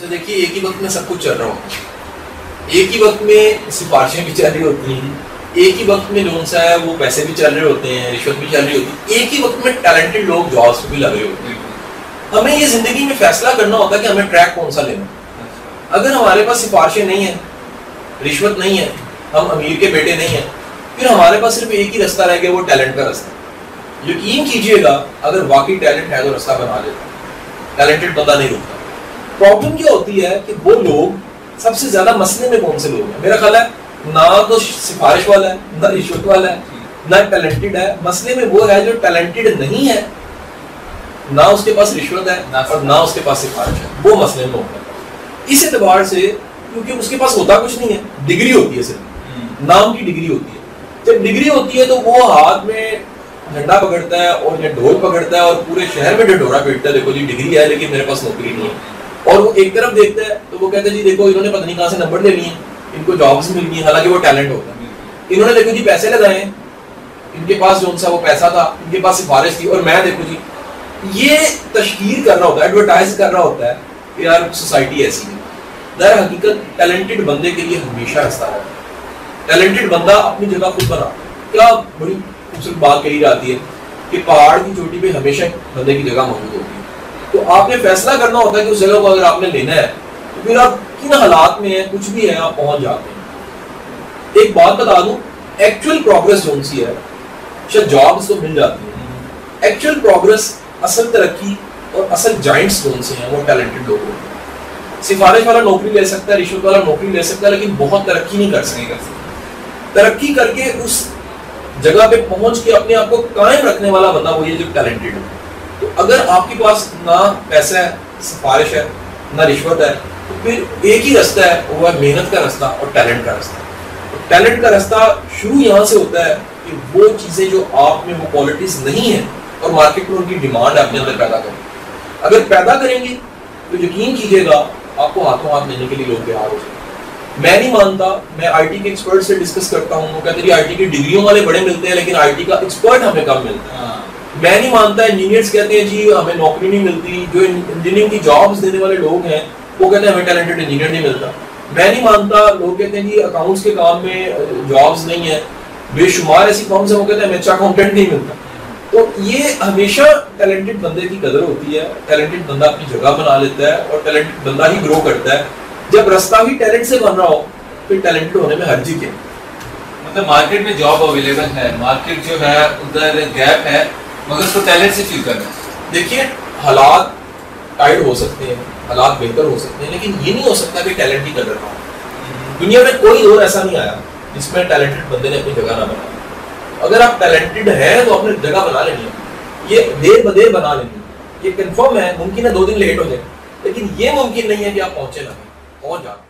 देखिए एक ही वक्त में सब कुछ चल रहा होता है, एक ही वक्त में सिफारिशें भी चल रही होती हैं, एक ही वक्त में जो सा है वो पैसे भी चल रहे होते हैं, रिश्वत भी चल रही होती है, एक ही वक्त में टैलेंटेड लोग जॉब्स पे भी लगे होते हैं। हमें ये जिंदगी में फैसला करना होता है कि हमें ट्रैक कौन सा लेना। अगर हमारे पास सिफारिशें नहीं है, रिश्वत नहीं है, हम अमीर के बेटे नहीं हैं, फिर हमारे पास सिर्फ एक ही रास्ता रह गया, वो टैलेंट का रास्ता। यकीन कीजिएगा अगर वाकई टैलेंट है तो रास्ता बना लेता, टैलेंटेड बंदा नहीं रुकता। प्रॉब्लम क्या होती है कि वो लोग सबसे ज्यादा मसले में कौन से लोग हैं, मेरा ख्याल है ना तो सिफारिश वाला है, ना रिश्वत वाला है, ना टैलेंटेड है। मसले में वो है जो टैलेंटेड नहीं है, ना उसके पास रिश्वत है और ना उसके पास सिफारिश है, वो मसले में होता है। इस एतबार से क्योंकि उसके पास होता कुछ नहीं है, डिग्री होती है, सिर्फ नाम की डिग्री होती है। जब डिग्री होती है तो वो हाथ में झंडा पकड़ता है और या ढोल पकड़ता है और पूरे शहर में ढिढोरा पीटता है, देखो जी डिग्री है लेकिन मेरे पास नौकरी नहीं है। और वो एक तरफ देखता है तो वो कहता है जी देखो इन्होंने पता नहीं कहाँ से नंबर ले लिए, इनको जॉब्स मिल गई, हालांकि वो टैलेंट होता है। इन्होंने देखो जी पैसे लगाए, इनके पास जो सा वो पैसा था, इनके पास सिफारिश थी, और मैं देखो जी ये तशहीर कर रहा होता है, एडवर्टाइज कर रहा होता है कि यार सोसाइटी ऐसी है। दर हकीकत टैलेंटेड बंदे के लिए हमेशा रास्ता है। टैलेंटेड बंदा अपनी जगह खुद बना। क्या बड़ी खूबसूरत बात कही जाती है कि पहाड़ की चोटी पे हमेशा बंदे की जगह मौजूद होती है। तो आपने फैसला करना होता है कि उस जगह को अगर आपने लेना है तो फिर आप किन हालात में है, कुछ भी है, आप पहुंच जाते हैं। एक बात बता दूं, एक्चुअल प्रोग्रेस जो सी है, शायद जॉब्स तो मिल जाती है, एक्चुअल प्रोग्रेस, असल तरक्की और असल जाइंट्स जो से हैं वो टैलेंटेड लोग होते हैं। सिफारिश वाला नौकरी ले सकता है, रिश्वत वाला नौकरी ले सकता है, लेकिन बहुत तरक्की नहीं कर सकता। तरक्की करके उस जगह पे पहुंच के अपने आप को कायम रखने वाला बंदा वो ये जो टैलेंटेड है। तो अगर आपके पास ना पैसा है, सिफारिश है, ना रिश्वत है, तो फिर एक ही रास्ता है, वो है मेहनत का रास्ता और टैलेंट का रास्ता। तो टैलेंट का रास्ता शुरू यहाँ से होता है कि वो चीजें जो आप में वो क्वालिटीज नहीं है और मार्केट में उनकी डिमांड है, अपने अंदर पैदा करें। अगर पैदा करेंगे तो यकीन कीजिएगा आपको हाथों हाथ लेने के लिए लोग तैयार हो जाएंगे। मैं नहीं मानता, मैं आईटी के एक्सपर्ट से डिस्कस करता हूँ, वो कहते हैं आईटी की डिग्रियों वाले बड़े मिलते हैं लेकिन आईटी का एक्सपर्ट हमें कम मिलता है। मैं नहीं मानता, इंजीनियर्स कहते हैं जी हमें नौकरी नहीं मिलती, जो इंजीनियरिंग की जॉब्स देने वाले लोग हैं वो कहते हैं हमें टैलेंटेड इंजीनियर नहीं मिलता। मैं नहीं मानता, लोग कहते हैं जी अकाउंट्स के काम में जॉब्स नहीं है, बेशुमार ऐसी फॉर्म्स है, वो कहते हैं हमें अच्छा अकाउंटेंट नहीं मिलता। तो ये हमेशा टैलेंटेड बंदे की कदर होती है, टैलेंटेड बंदा अपनी जगह बना लेता है और टैलेंटेड बंदा ही ग्रो करता है। जब रास्ता भी टैलेंट से बन रहा हो फिर टैलेंटेड होने में हर्जी क्या? मतलब मार्केट में जॉब अवेलेबल है, मार्केट जो है उधर गैप है, मगर उसको टैलेंट से फिल करना है। देखिए हालात टाइट हो सकते हैं, हालात बेहतर हो सकते हैं, लेकिन ये नहीं हो सकता कि टैलेंट की कदर ना हो। दुनिया में कोई और ऐसा नहीं आया जिसमें टैलेंटेड बंदे ने अपनी जगह ना बनाई। अगर आप टैलेंटेड हैं तो अपनी जगह बना लेनी है, ये देर बदेर बना लेनी है। ये कंफर्म है, मुमकिन है 2 दिन लेट हो जाए, लेकिन ये मुमकिन नहीं है कि आप पहुंचे ना, पहुंच जाए।